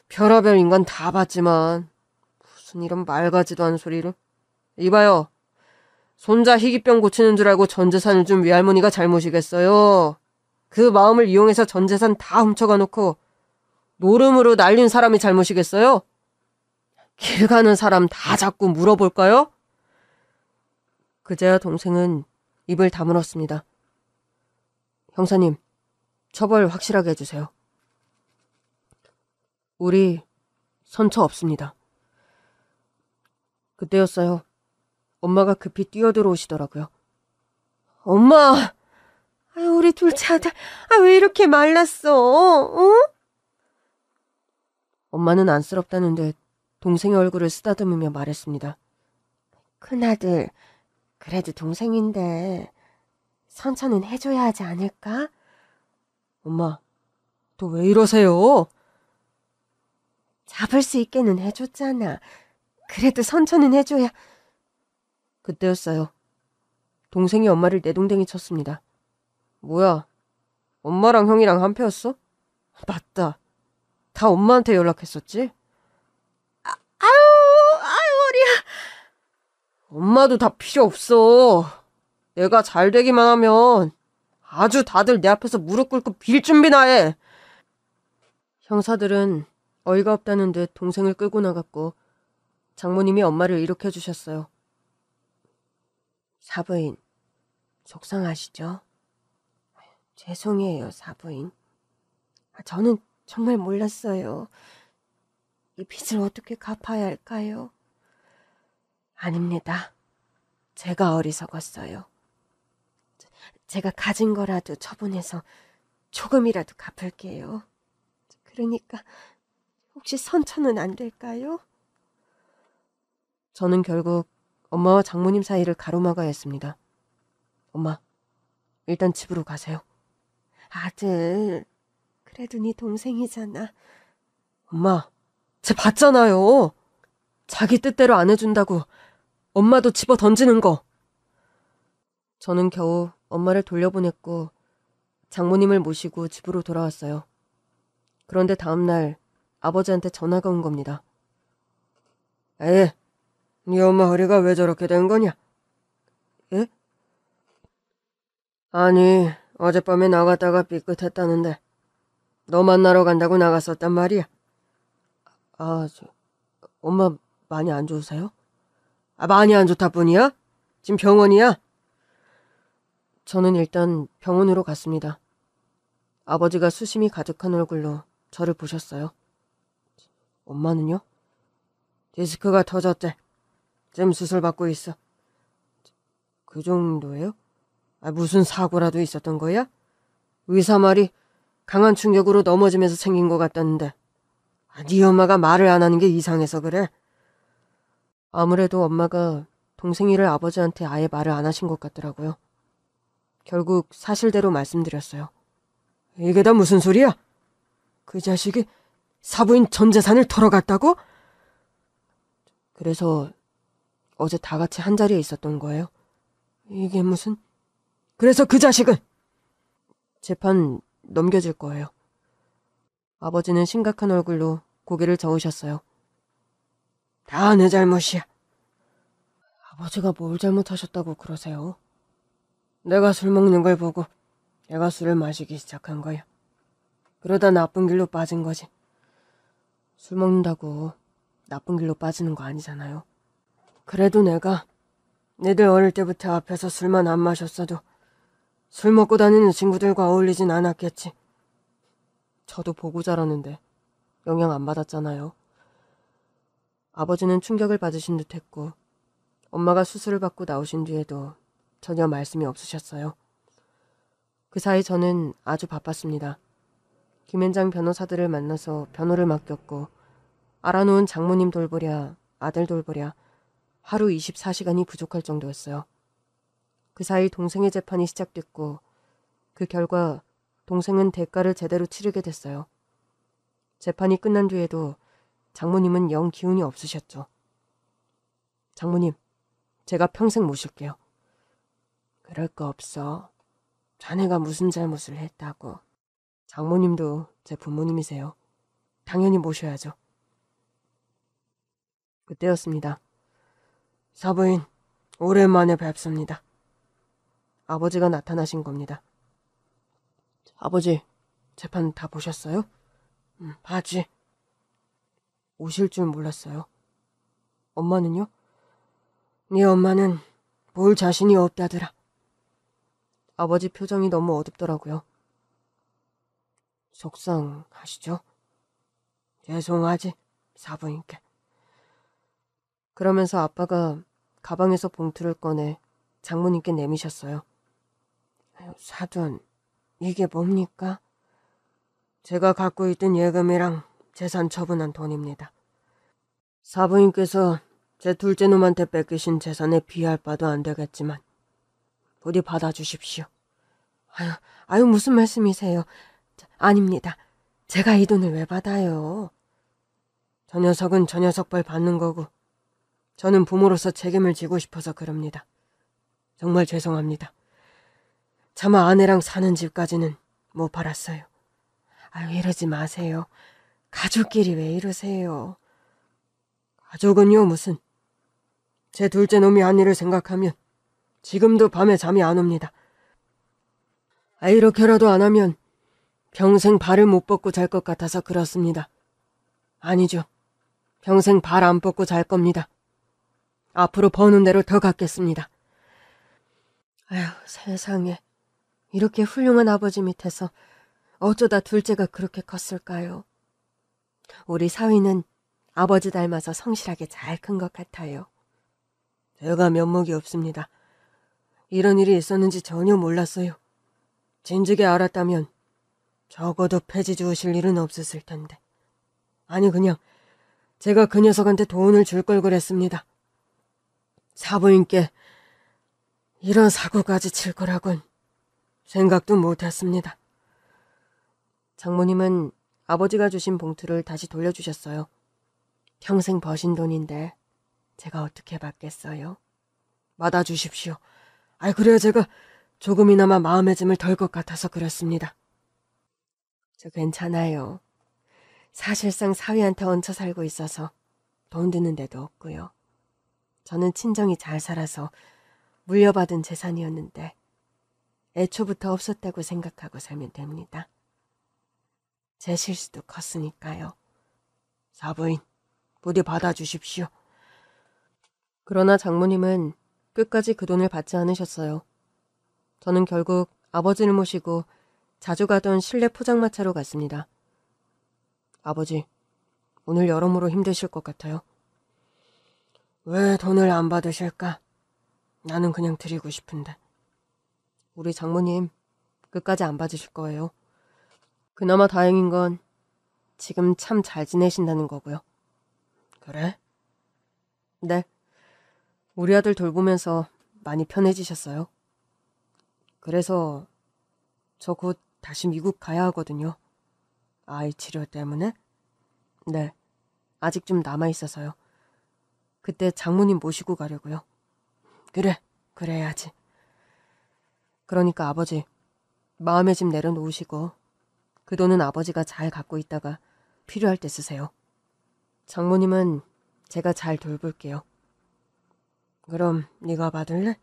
별의별 인간 다 봤지만 무슨 이런 말 같지도 않은 소리를. 이봐요. 손자 희귀병 고치는 줄 알고 전 재산을 준 외할머니가 잘못이겠어요. 그 마음을 이용해서 전 재산 다 훔쳐가 놓고 노름으로 날린 사람이 잘못이겠어요? 길 가는 사람 다 자꾸 물어볼까요? 그제야 동생은 입을 다물었습니다. 형사님, 처벌 확실하게 해주세요. 우리 선처 없습니다. 그때였어요. 엄마가 급히 뛰어들어오시더라고요. 엄마! 우리 둘째 아들, 왜 이렇게 말랐어? 어? 엄마는 안쓰럽다는 듯 동생의 얼굴을 쓰다듬으며 말했습니다. 큰아들, 그래도 동생인데 선처는 해줘야 하지 않을까? 엄마, 또 왜 이러세요? 잡을 수 있게는 해줬잖아. 그래도 선처는 해줘야. 그때였어요. 동생이 엄마를 내동댕이 쳤습니다. 뭐야, 엄마랑 형이랑 한패였어? 맞다. 다 엄마한테 연락했었지? 아유, 머리야. 엄마도 다 필요 없어. 내가 잘 되기만 하면 아주 다들 내 앞에서 무릎 꿇고 빌 준비나 해. 형사들은 어이가 없다는 듯 동생을 끌고 나갔고 장모님이 엄마를 일으켜 주셨어요. 사부인, 속상하시죠? 죄송해요, 사부인. 저는 정말 몰랐어요. 이 빚을 어떻게 갚아야 할까요? 아닙니다. 제가 어리석었어요. 제가 가진 거라도 처분해서 조금이라도 갚을게요. 그러니까 혹시 선처는 안 될까요? 저는 결국 엄마와 장모님 사이를 가로막아야 했습니다. 엄마, 일단 집으로 가세요. 아들, 그래도 네 동생이잖아. 엄마, 쟤 봤잖아요. 자기 뜻대로 안 해준다고 엄마도 집어 던지는 거. 저는 겨우 엄마를 돌려보냈고 장모님을 모시고 집으로 돌아왔어요. 그런데 다음날 아버지한테 전화가 온 겁니다. 에, 네 엄마 허리가 왜 저렇게 된 거냐? 예? 아니, 어젯밤에 나갔다가 삐끗했다는데 너 만나러 간다고 나갔었단 말이야. 엄마 많이 안 좋으세요? 많이 안 좋다 뿐이야? 지금 병원이야? 저는 일단 병원으로 갔습니다. 아버지가 수심이 가득한 얼굴로 저를 보셨어요. 엄마는요? 디스크가 터졌대. 지금 수술 받고 있어. 그 정도예요? 무슨 사고라도 있었던 거야? 의사 말이 강한 충격으로 넘어지면서 생긴 것 같다는데 네 엄마가 말을 안 하는 게 이상해서 그래. 아무래도 엄마가 동생이를 아버지한테 아예 말을 안 하신 것 같더라고요. 결국 사실대로 말씀드렸어요. 이게 다 무슨 소리야? 그 자식이 사부인 전 재산을 털어갔다고? 그래서 어제 다 같이 한자리에 있었던 거예요. 이게 무슨... 그래서 그 자식은... 재판 넘겨질 거예요. 아버지는 심각한 얼굴로 고개를 저으셨어요. 다 내 잘못이야. 아버지가 뭘 잘못하셨다고 그러세요? 내가 술 먹는 걸 보고 내가 술을 마시기 시작한 거야. 그러다 나쁜 길로 빠진 거지. 술 먹는다고 나쁜 길로 빠지는 거 아니잖아요. 그래도 내가 니들 어릴 때부터 앞에서 술만 안 마셨어도 술 먹고 다니는 친구들과 어울리진 않았겠지. 저도 보고 자라는데 영향 안 받았잖아요. 아버지는 충격을 받으신 듯했고 엄마가 수술을 받고 나오신 뒤에도 전혀 말씀이 없으셨어요. 그 사이 저는 아주 바빴습니다. 김앤장 변호사들을 만나서 변호를 맡겼고 알아놓은 장모님 돌보랴 아들 돌보랴 하루 24시간이 부족할 정도였어요. 그 사이 동생의 재판이 시작됐고 그 결과 동생은 대가를 제대로 치르게 됐어요. 재판이 끝난 뒤에도 장모님은 영 기운이 없으셨죠. 장모님, 제가 평생 모실게요. 그럴 거 없어. 자네가 무슨 잘못을 했다고. 장모님도 제 부모님이세요. 당연히 모셔야죠. 그때였습니다. 사부인, 오랜만에 뵙습니다. 아버지가 나타나신 겁니다. 아버지, 재판 다 보셨어요? 봤지. 오실 줄 몰랐어요. 엄마는요? 네 엄마는 볼 자신이 없다더라. 아버지 표정이 너무 어둡더라고요. 속상하시죠? 죄송하지, 사부인께. 그러면서 아빠가 가방에서 봉투를 꺼내 장모님께 내미셨어요. 사돈, 이게 뭡니까? 제가 갖고 있던 예금이랑 재산 처분한 돈입니다. 사부인께서 제 둘째 놈한테 뺏기신 재산에 비할 바도 안 되겠지만 부디 받아주십시오. 아유 무슨 말씀이세요? 아닙니다. 제가 이 돈을 왜 받아요? 저 녀석은 저 녀석 벌 받는 거고 저는 부모로서 책임을 지고 싶어서 그럽니다. 정말 죄송합니다. 차마 아내랑 사는 집까지는 못 팔았어요. 이러지 마세요. 가족끼리 왜 이러세요? 가족은요 무슨. 제 둘째 놈이 한 일을 생각하면 지금도 밤에 잠이 안 옵니다. 이렇게라도 안 하면 평생 발을 못 뻗고 잘 것 같아서 그렇습니다. 아니죠. 평생 발 안 뻗고 잘 겁니다. 앞으로 버는 대로 더 갚겠습니다. 세상에. 이렇게 훌륭한 아버지 밑에서 어쩌다 둘째가 그렇게 컸을까요? 우리 사위는 아버지 닮아서 성실하게 잘 큰 것 같아요. 제가 면목이 없습니다. 이런 일이 있었는지 전혀 몰랐어요. 진즉에 알았다면 적어도 폐지 주우실 일은 없었을 텐데. 아니 그냥 제가 그 녀석한테 돈을 줄 걸 그랬습니다. 사부인께 이런 사고까지 칠 거라곤 생각도 못했습니다. 장모님은 아버지가 주신 봉투를 다시 돌려주셨어요. 평생 버신 돈인데 제가 어떻게 받겠어요? 받아주십시오. 그래야 제가 조금이나마 마음의 짐을 덜 것 같아서 그렇습니다. 저 괜찮아요. 사실상 사위한테 얹혀 살고 있어서 돈 드는 데도 없고요. 저는 친정이 잘 살아서 물려받은 재산이었는데 애초부터 없었다고 생각하고 살면 됩니다. 제 실수도 컸으니까요. 사부인, 부디 받아주십시오. 그러나 장모님은 끝까지 그 돈을 받지 않으셨어요. 저는 결국 아버지를 모시고 자주 가던 실내 포장마차로 갔습니다. 아버지, 오늘 여러모로 힘드실 것 같아요. 왜 돈을 안 받으실까? 나는 그냥 드리고 싶은데. 우리 장모님 끝까지 안 받으실 거예요. 그나마 다행인 건 지금 참 잘 지내신다는 거고요. 그래? 네. 우리 아들 돌보면서 많이 편해지셨어요. 그래서 저 곧 다시 미국 가야 하거든요. 아이 치료 때문에? 네. 아직 좀 남아있어서요. 그때 장모님 모시고 가려고요. 그래, 그래야지. 그러니까 아버지, 마음의 짐 내려놓으시고 그 돈은 아버지가 잘 갖고 있다가 필요할 때 쓰세요. 장모님은 제가 잘 돌볼게요. 그럼 네가 받을래?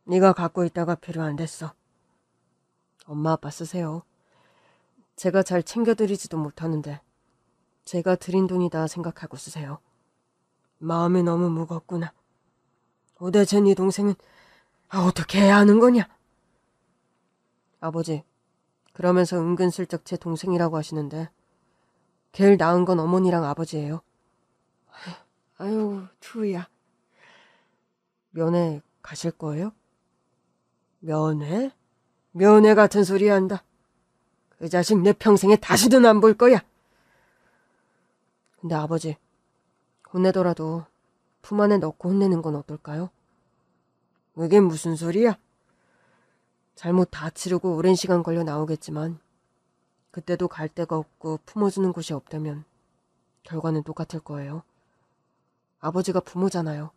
네가 갖고 있다가 필요 안 됐어. 엄마 아빠 쓰세요. 제가 잘 챙겨드리지도 못하는데 제가 드린 돈이다 생각하고 쓰세요. 마음이 너무 무겁구나. 도대체 네 동생은 어떻게 해야 하는 거냐? 아버지, 그러면서 은근슬쩍 제 동생이라고 하시는데 걔를 낳은 건 어머니랑 아버지예요. 아유, 투야. 면회 가실 거예요? 면회? 면회 같은 소리 한다. 그 자식 내 평생에 다시는 안 볼 거야. 근데 아버지, 혼내더라도 품 안에 넣고 혼내는 건 어떨까요? 그게 무슨 소리야? 잘못 다 치르고 오랜 시간 걸려 나오겠지만 그때도 갈 데가 없고 품어주는 곳이 없다면 결과는 똑같을 거예요. 아버지가 부모잖아요.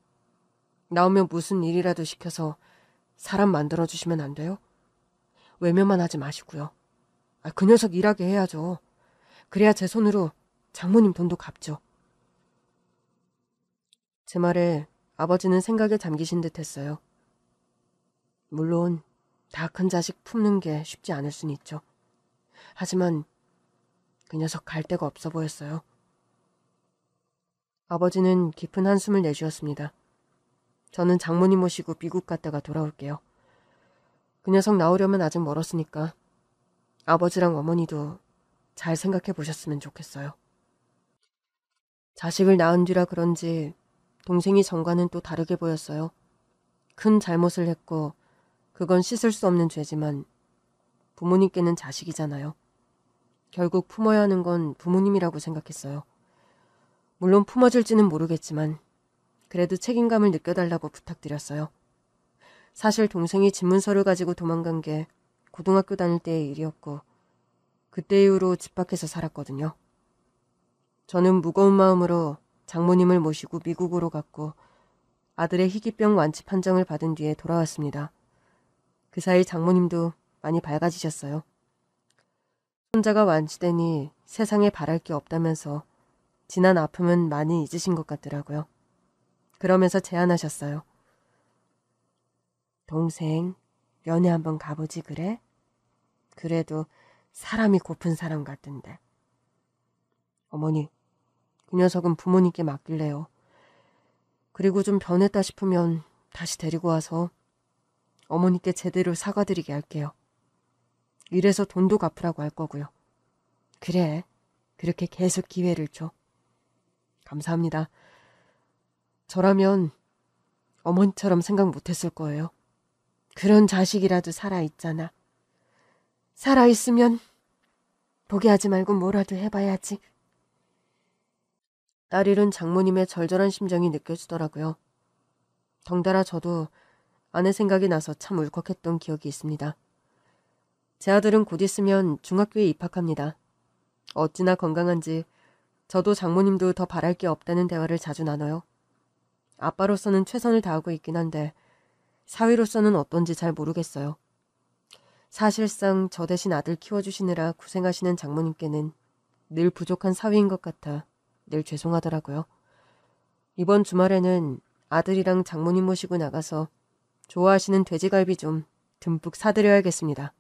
나오면 무슨 일이라도 시켜서 사람 만들어주시면 안 돼요? 외면만 하지 마시고요. 그 녀석 일하게 해야죠. 그래야 제 손으로 장모님 돈도 갚죠. 제 말에 아버지는 생각에 잠기신 듯 했어요. 물론 다 큰 자식 품는 게 쉽지 않을 순 있죠. 하지만 그 녀석 갈 데가 없어 보였어요. 아버지는 깊은 한숨을 내쉬었습니다. 저는 장모님 모시고 미국 갔다가 돌아올게요. 그 녀석 나오려면 아직 멀었으니까 아버지랑 어머니도 잘 생각해 보셨으면 좋겠어요. 자식을 낳은 뒤라 그런지 동생이 전과는 또 다르게 보였어요. 큰 잘못을 했고 그건 씻을 수 없는 죄지만 부모님께는 자식이잖아요. 결국 품어야 하는 건 부모님이라고 생각했어요. 물론 품어줄지는 모르겠지만 그래도 책임감을 느껴달라고 부탁드렸어요. 사실 동생이 집문서를 가지고 도망간 게 고등학교 다닐 때의 일이었고 그때 이후로 집 밖에서 살았거든요. 저는 무거운 마음으로 장모님을 모시고 미국으로 갔고 아들의 희귀병 완치 판정을 받은 뒤에 돌아왔습니다. 그 사이 장모님도 많이 밝아지셨어요. 손자가 완치되니 세상에 바랄 게 없다면서 지난 아픔은 많이 잊으신 것 같더라고요. 그러면서 제안하셨어요. 동생, 면회 한번 가보지 그래? 그래도 사람이 고픈 사람 같던데. 어머니, 그 녀석은 부모님께 맡길래요. 그리고 좀 변했다 싶으면 다시 데리고 와서 어머니께 제대로 사과드리게 할게요. 이래서 돈도 갚으라고 할 거고요. 그래, 그렇게 계속 기회를 줘. 감사합니다. 저라면 어머니처럼 생각 못했을 거예요. 그런 자식이라도 살아있잖아. 살아있으면 포기하지 말고 뭐라도 해봐야지. 딸 잃은 장모님의 절절한 심정이 느껴지더라고요. 덩달아 저도 아내 생각이 나서 참 울컥했던 기억이 있습니다. 제 아들은 곧 있으면 중학교에 입학합니다. 어찌나 건강한지 저도 장모님도 더 바랄 게 없다는 대화를 자주 나눠요. 아빠로서는 최선을 다하고 있긴 한데 사위로서는 어떤지 잘 모르겠어요. 사실상 저 대신 아들 키워주시느라 고생하시는 장모님께는 늘 부족한 사위인 것 같아 늘 죄송하더라고요. 이번 주말에는 아들이랑 장모님 모시고 나가서 좋아하시는 돼지갈비 좀 듬뿍 사드려야겠습니다.